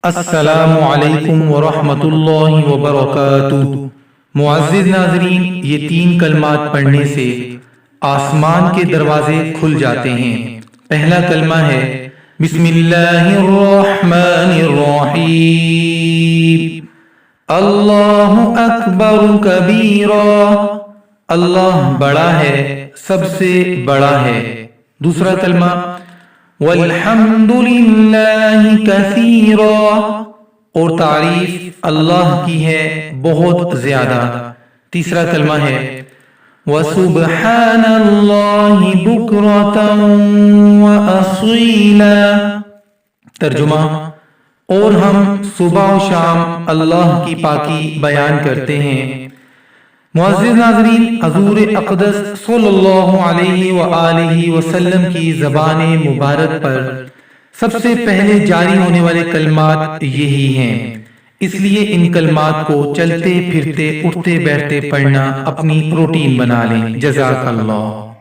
السلام علیکم ورحمۃ اللہ وبرکاتہ۔ معزز ناظرین، یہ 3 کلمات پڑھنے سے آسمان کے دروازے کھل جاتے ہیں۔ پہلا کلمہ ہے بسم اللہ الرحمن الرحیم، اللہ اکبر کبیرا، اللہ بڑا ہے، سب سے بڑا ہے۔ دوسرا کلمہ والحمد للہ کثیرا، اور تعریف اللہ کی ہے بہت زیادہ۔ تیسرا کلمہ ہے وسبحان اللہ بکرۃ واصیلا، ترجمہ اور ہم صبح و شام اللہ کی پاکی بیان کرتے ہیں۔ معزز ناظرین، حضور اقدس صلی اللہ علیہ وآلہ وسلم کی زبان مبارک پر سب سے پہلے جاری ہونے والے کلمات یہی ہیں، اس لیے ان کلمات کو چلتے پھرتے اٹھتے بیٹھتے پڑھنا اپنی روٹین بنا لیں۔ جزاک اللہ۔